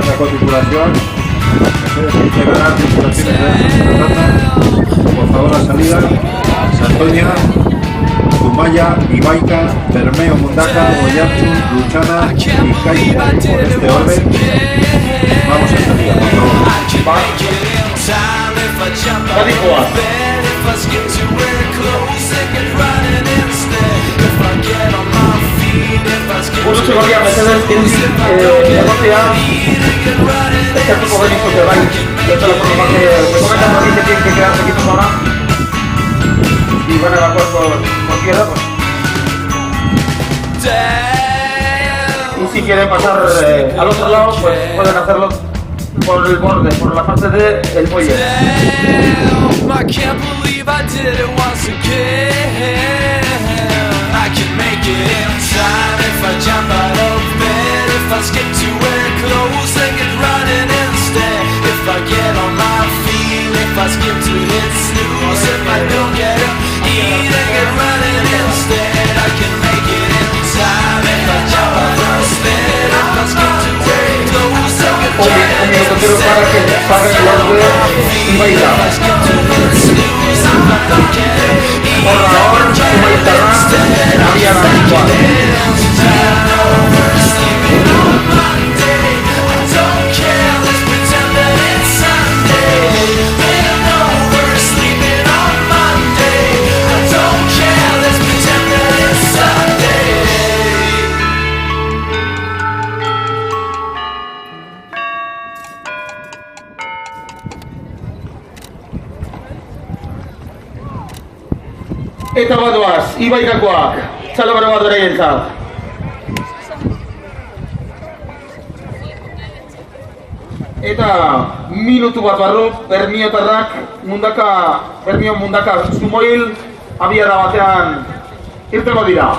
sacó tripulación. Integrar tripulaciones de Rata. Por favor, la salida. Santoña, Zumaya, Ibaica, Bermeo, Mundaka, Oyarzun, Luchana y Caixa. Por este orden. Vamos a salida, por favor. Uno se volvía a Mercedes, tiene velocidad, este tipo de disco que va yo te lo pongo que me comentan aquí que tienen que quedarse aquí ahora y van a evacuar por tierra pues. Y si quieren pasar al otro lado pues pueden hacerlo por el borde, por la parte del muelle. I can make it in time if I jump out of bed. If I skip to wear clothes and get running instead. If I get on my feet, if I skip to hit snooze. If I don't get up, eat and get running instead. I can make it in time if I jump out of bed. If I skip to wear clothes and get running instead. If I get on my feet, if I skip to hit snooze. If I don't get up, eat and get running instead. Eta bat doaz, Ibaikakoak, txalo bero bat bereientzat. Eta minutu bat barru, Bermiotarrak, Bermio Mundaka Zumoil, abiara batean irteko dira.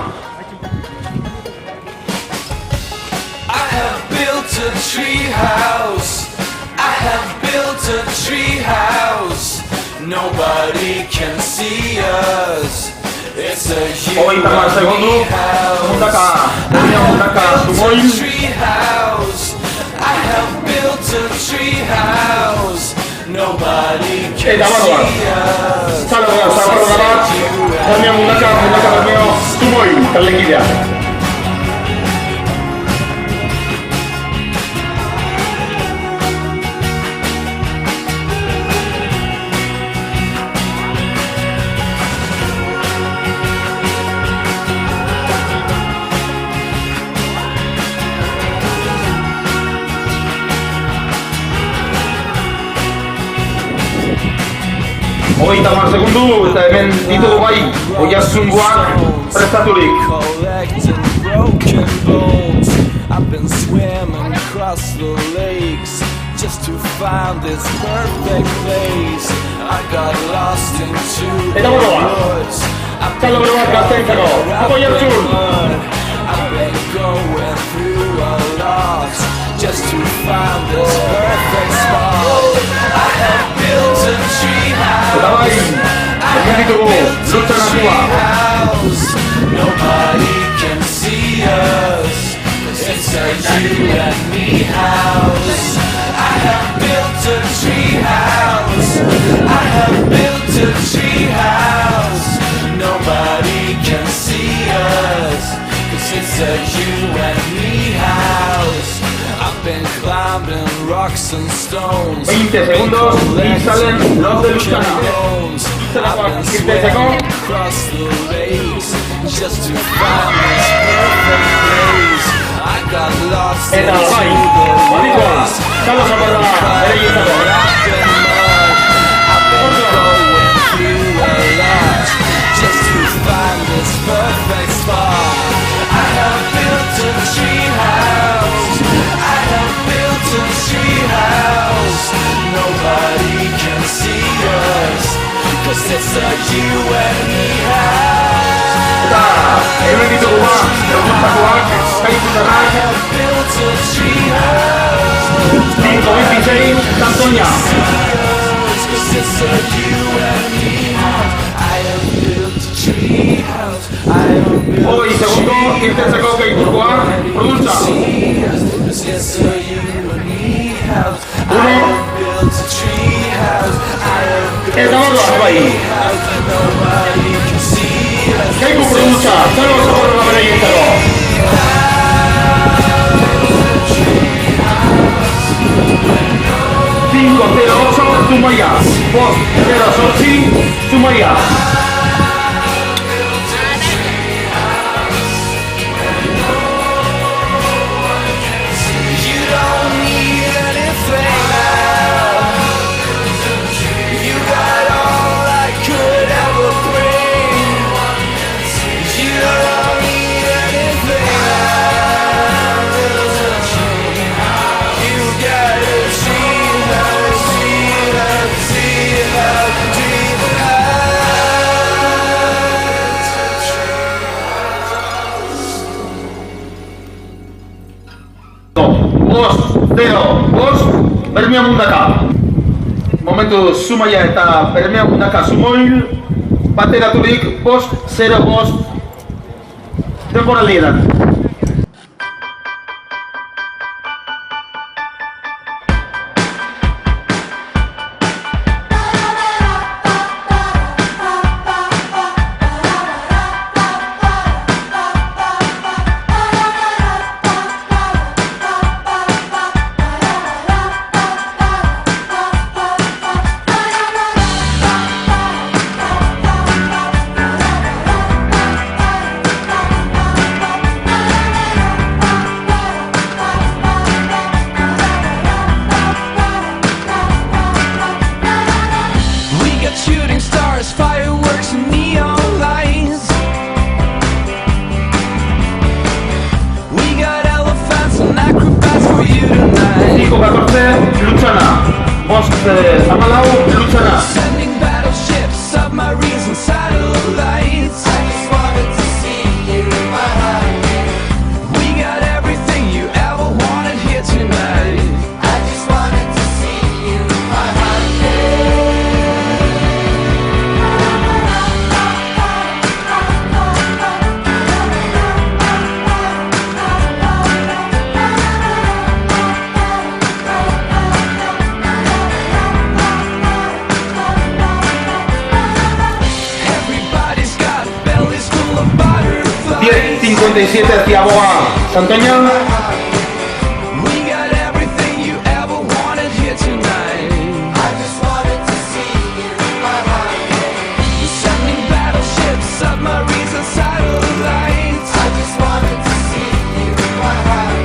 I have built a tree house. I have built a tree house. Nobody can see us. It's a huge house. I have built a tree house. I have built a tree house. Nobody can see us. Hogeita hamar segundu eta hemen ditugu bai Oiartzungoak prestaturik. I've been swimming across the lakes just to find this perfect place. I got lost into the woods. I've been going through a lot just to find this perfect spot. I have built a tree house. I have built a tree house. Nobody can see us. It's a you and me house. I have built a tree house. I have built a tree house. Nobody can see us. 'Cause it's a you and me house. I've been climbing rocks and stones. 20 segundos y salen los de Luchana. I've been swimming across the lakes just to find this perfect place. I got lost into the woods. I've been wrapped in mud. I've been going through a lot just to find this perfect spot. I have built a tree house. I have built a tree house. Nobody can see us, 'cause it's a you and me house. I have built a tree house. Nobody can see us, 'cause it's a you and me house. I have built a tree house. I have built a tree house. Nobody can see us, 'cause it's a you and me house. Uno. Eta bardoa, bai. Kaiku produtza, zero zaborra beraientzako. 508 Zumaia, 508 Zumaia. Bermea Mundaka. Momentu Zumaia eta Bermea Mundaka Zumoil bateraturik 5-0-5 denboraldietan. Sending battleships, submarines and satellites. I just wanted to see you in my heart. We got everything you ever wanted here tonight. I just wanted to see you in my heart. Diez 57 hacia Boa Santoña. We got everything you ever wanted here tonight. I just wanted to see you in my heart. Sending battleships, submarines and satellites. I just wanted to see you in my heart.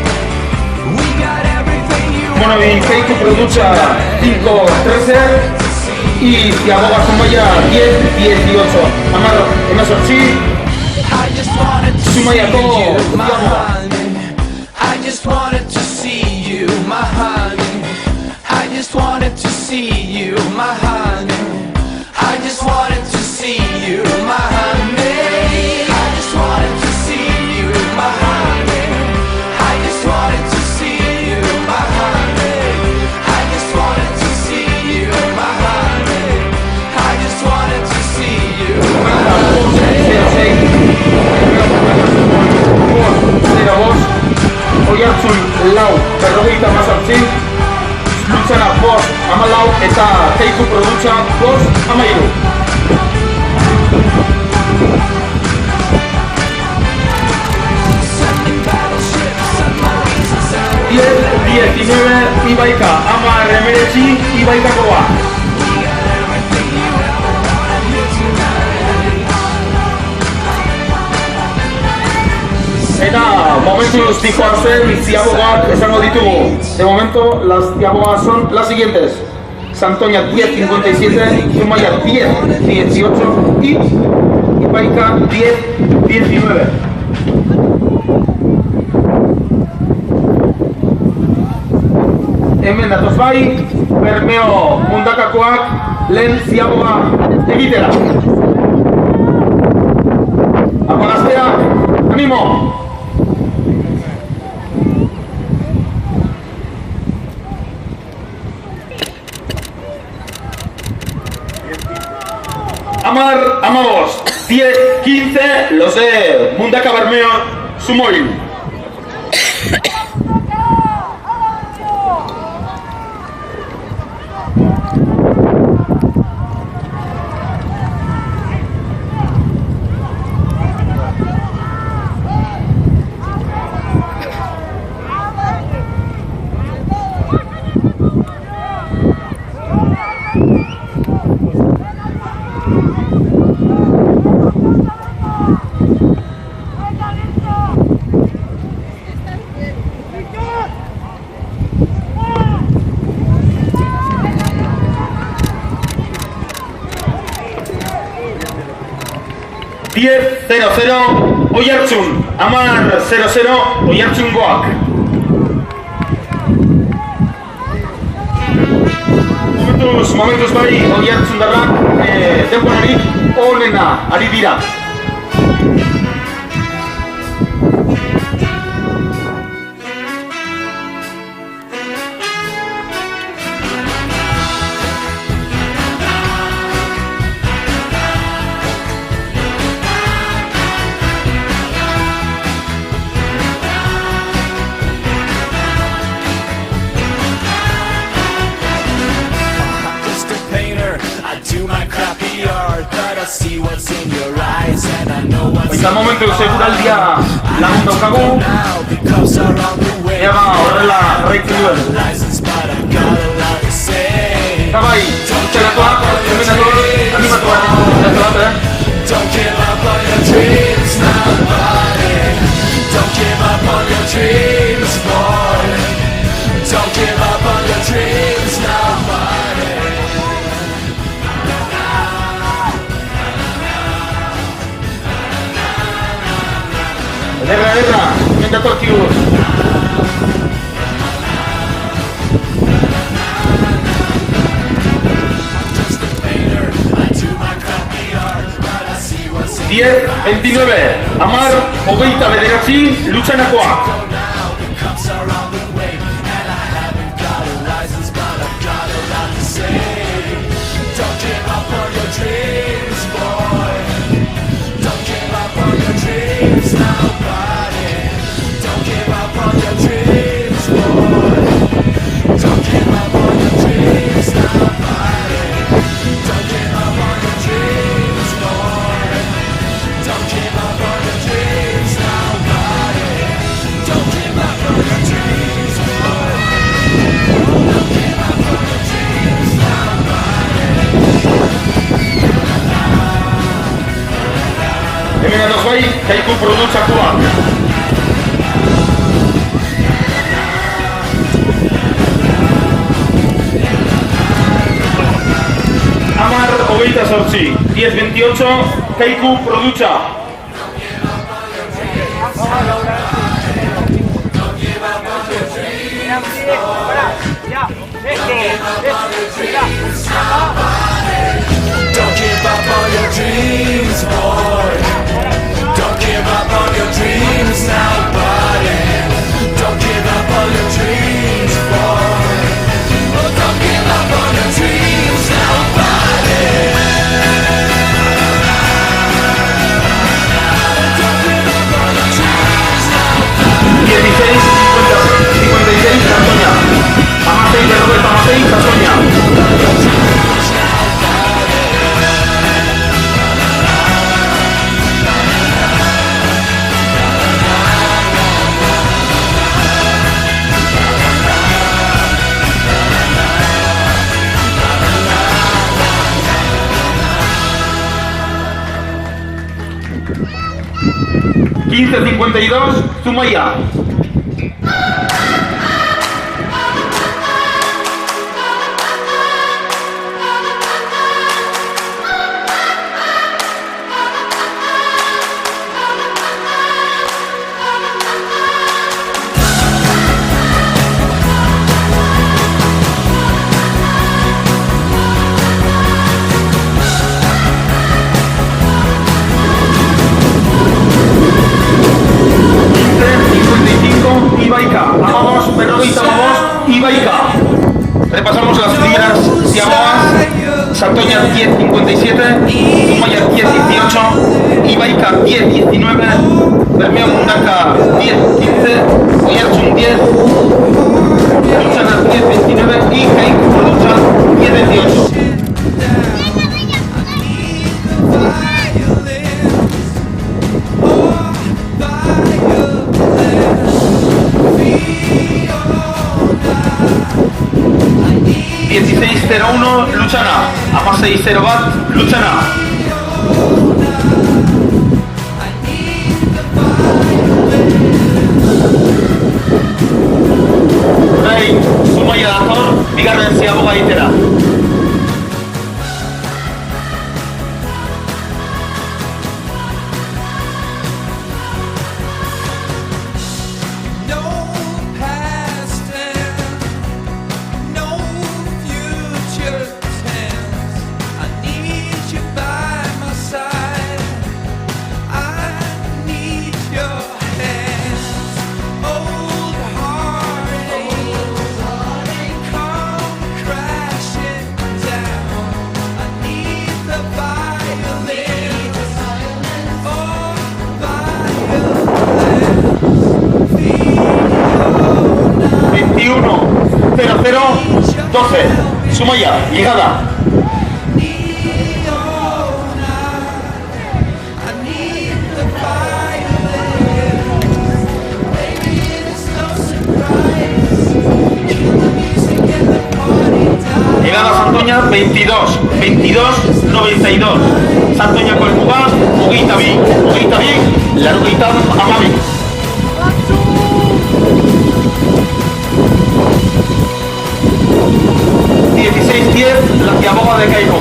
We got everything you wanted. Bueno, y Keiko produce 5-13 y Ziaboga Zumaia 10-18. Amaro, emesortzi. Zumaia ko, I just wanted to see you, my honey. I just wanted to see you, my honey. I just wanted to see you, my honey. I just wanted to see you, my honey. I just wanted to see you, my honey. I just wanted to see you, my honey. I just wanted to see you, my honey. Oiartzun lau, berrogeita mazortzi, Lutzana 5-14 eta Keiku produtza 5-13. 10-19 Ibaika, 10-19 Ibaikakoa. Eta momentuz dijo hartzen Ziabogak esango ditugu. De momento las Ziabogas son las siguientes: Santoña 10-57, Zumaia 10-18 y Ibaika 10-19. Hemen datoz bai, Bermeo Mundakakoak lehen Ziaboga egitera. Apagazteak, animo! Amamos 10-15, los de Mundaka Bermeo Zumoil. 10-0-0 Oiartzun, Amar 0-0 Oiartzungoak. Momentuz bai, Oiartzundarrak denborarik onena ari dira. Eta momentu seguraldia lagun daukagu. Ega horrela jarraitzen duen. Eta bai, txelakoak, animatu bat, Don't give up on your dreams, nobody. Don't give up on your dreams, boy. Don't give up on your dreams, nobody. Ederra, hemen datorkigu. Diez, 29, Amar, 29, Luchanakoa. Hemen ados bai, Kaiku produtzakoa. Amar, 28, 10-28, Kaiku produtza. Don't give up on your dreams, boy. Don't give up on your dreams now, buddy. Don't give up on your dreams, boy. Oh, don't give up on your dreams now, buddy. Don't give up on your dreams now, buddy. 16, 56, Sasoña. Amasei, Roberto Amasei, Sasoña. 15-52, Zumaya. Repasamos las primeras llamadas. Santoña 10-57, Zumaya 10-18, Ibaika 10-19, Bermeo Mundaka 10-15, Oiartzun 10, Luchana 10-29 y Kaiku Produtza 10-18. Luchana, Amasei 0 bat, Luchana. Orain, Zumaya dator, bigarren ziaboga itera. tiger's hands. I need you by my side. I need your hands. Old heartache, come crashing down. I need the violin. Oh, violin. Feel 21-00-12. Sumaya, llegada. Llegada Santoña 22-92. Santoña con el Cuba, Uguita bi, la Uguita Amabi. La Ciaboga de Caico.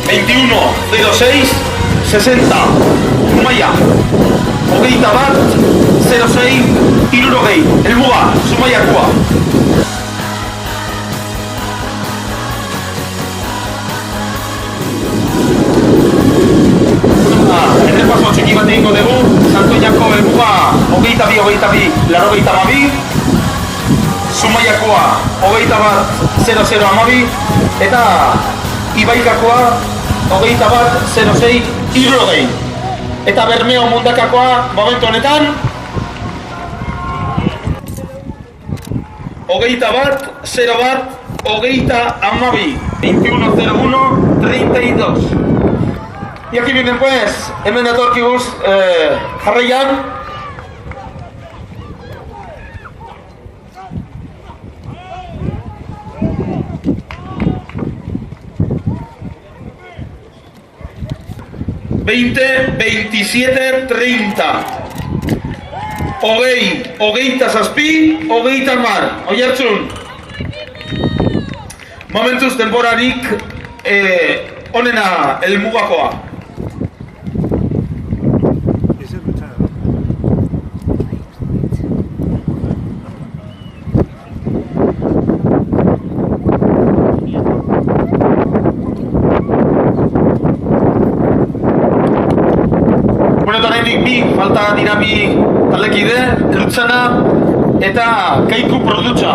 ...21-06-60... Sumaya... ...Hogeita bat... ...06... ...hirurogei... ...el Muga... ...Sumaiakoa... ...errepaso txiki bat egingo dugu... ...Santoñako el Muga... ...hogeita bi... ...laurogeita hamabi... ...Sumaiakoa... ...hogeita bat... ...00 hamabi... ...eta... Ibaikakoa... ...hogeita bat... ...06... ...hirurogei... ...eta Bermeo Mundakakoa... ...momentu honetan... ...hogeita bat... ...0 bat... ...hogeita hamabi... ...21-01-32... Y aquí vienen pues... ...hemen datorkiguz... ...jarraian... ...27-30... ...hogeita zazpi... ...hogeita hamar... Oiartzun... ...momentuz denborarik... ...onena... ...el Mugakoa... Falta dira bi talekide, Lutzana eta Kaiku Produtza.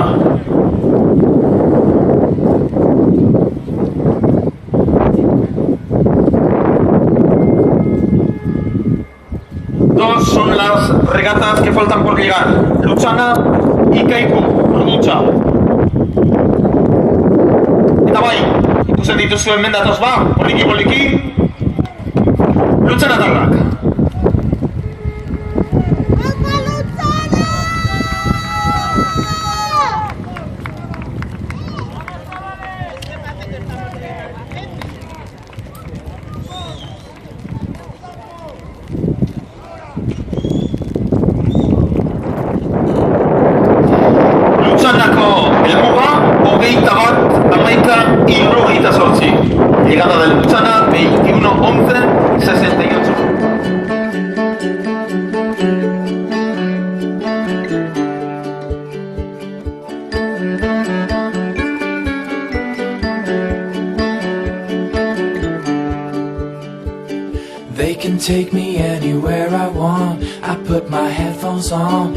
Dos son las regatas que faltan por llegar, Lutzana y Kaiku Produtza. Eta bai, ikusten dituzu hemen datoz ba, poliki, Lutzana tarrak. Llegada del Lutzana 21-11-68. They can take me anywhere I want. I put my headphones on.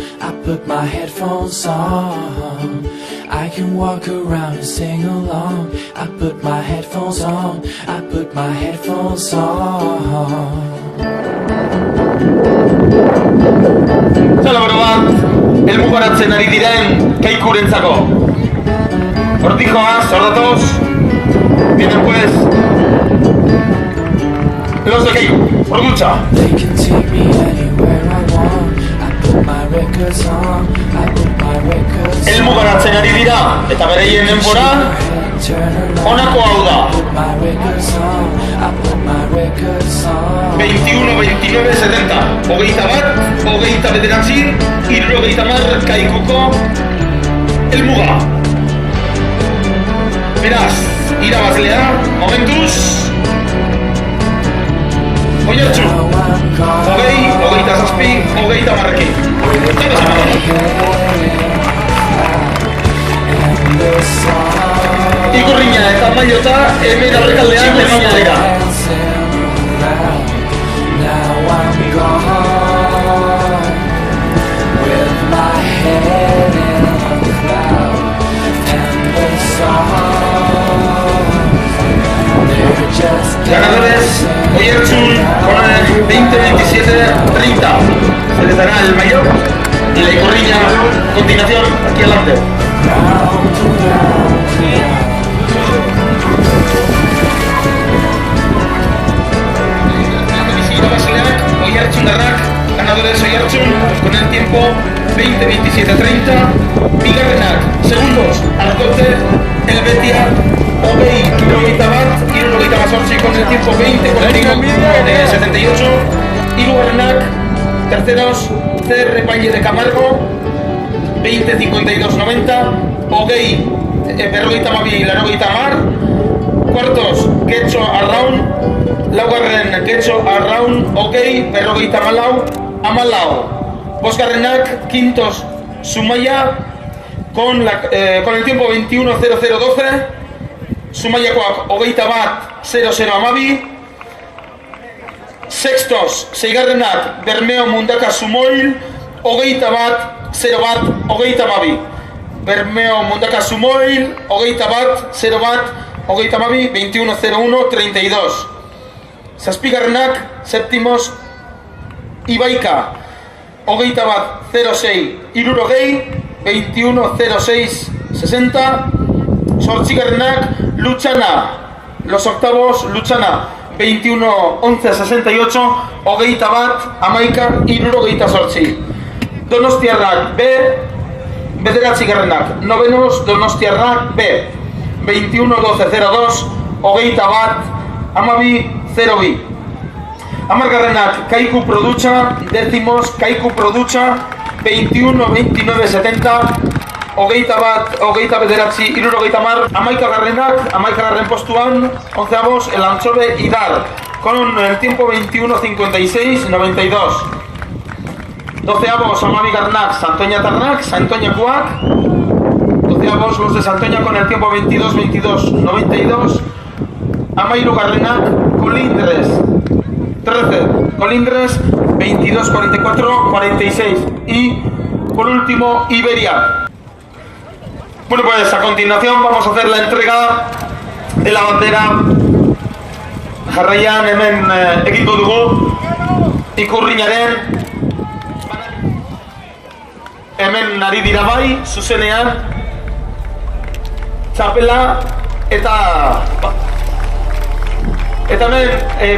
I can walk around and sing along. I put my headphones on. Zalabro bat, elmugaratzen ari diren Kaikurentzako. Hortik joaz, hor datoz. Vienen pues los de Kaiku, Produtza. They can take me anywhere I want. I put my records on. Elmugaratzen ari dira, eta bereien denbora, honako hau da. 21-29-70, hogeita bat, hogeita bederatzi, hirurogeita hamar Kaikuko Elmuga. Beraz, irabazlea, momentuz, Oiartzun, 27, 30 Ikurriña eta Maiota hemen aurrekaldean egongo dira. Ganadores, Oiartzun con el 20-27-30. Se les dará el mayor y la Ikurriña a continuación aquí adelante. Oiartzun Darrak, ganadores Oiartzun con el tiempo 20-27-30. Bigarrenak, segundos, Argote, Helvetia, Obei, Irurogeita bat, Irurogeita Basortzi con el tiempo 20-78. Hirugarrenak, terceros, CR Valle de Camargo, 20-52-90. Ogei, Berrogeita Mabi, Larogeita Mar. Cuartos, Getxo Arraun. Laugarren, Getxo Arraun, Ogei, Berrogeita Amalau. Bosgarrenak, quintos, Zumaya, con el tiempo 21-00-12. Zumaiakoak, Ogeita bat, 0-0 Amabi. Sextos, seigarrenak, Bermeo Mundaka Sumoil, Ogeita bat, 0 bat, Ogeita Amabi. Bermeo Mundaka Sumoil, Ogeita bat, 0 bat, Ogeita Amabi, 21-01-32. Zazpigarrenak, séptimos, Ibaika, Ogeita bat, 0-6, Irurogei, 21-06-60. Zortzigarrenak, Luchana, los octavos, Luchana, 21-11-68, Ogeita bat, Amaika, Irurogeita Zortzi. Donostiarrak, B, bederatzigarrenak, novenos, Donostiarrak, B, 21-12-02, Ogeita bat, Amabi, 0-bi. Amargarrenak, Kaiku Produtxa, décimos, Kaiku Produtxa, 21-29-70, Ogeita bat, Ogeita bederatzi, Irurogeita mar. Amaikagarrenak, Amaikagarren postuan, onceavos, el Anchove Idar, con el tiempo 21-56-92. Doceavos, Amabigarnak, Santoña Tarnak, Santoña Cuac. Doceavos, los de Santoña con el tiempo 22-22-92. Amairugarrenak, Colindres, 13, Colindres, 22-44-46. Y, por último, Iberia. Bueno, pues a continuación vamos a hacer la entrega de la bandera. Jarraian hemen egingo dugu Ikurriñaren hemen ari dira bai, zuzenean txapela eta hemen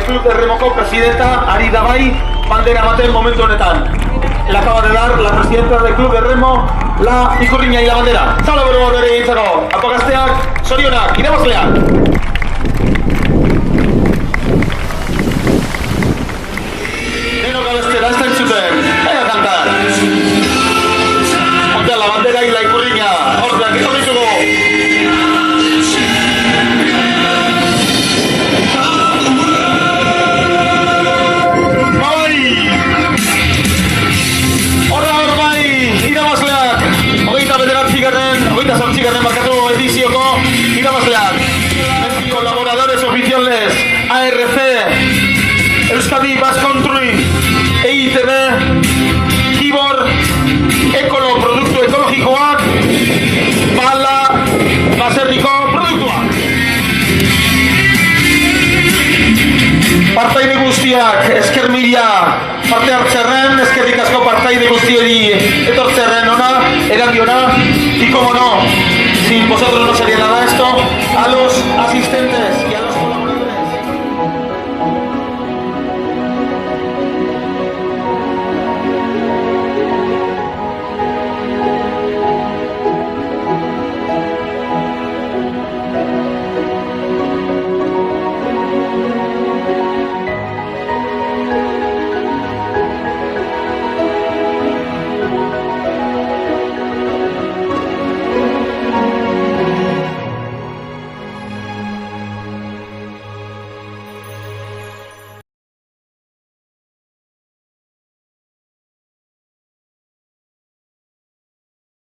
Club de Remoko presidenta ari da bai bandera ematen momentu honetan. Le acaba de dar la presidenta del Club de Remo la Ikurriña y la bandera. Zalo bero bere egintzako, apagazteak, sorionak, irabazleak! Denok abestera, ez da entzuten, venga a cantar. Ontea, la bandera y la Ikurriña, hortzak, ezo ditugu! Zortzigarren markatu edizioko irabazleak. Colaboradores oficiales, ARC, Euskadi Basque Country, EITB, Kibor, Ekolo produktu ekologikoak, Bala, baserriko produktuak. Partaide guztiak, esker mila parte hartzearen, eskerrik asko partaide guztieri etortzearen ona, erandiona. Y como no, sin vosotros no sería nada esto, a los asistentes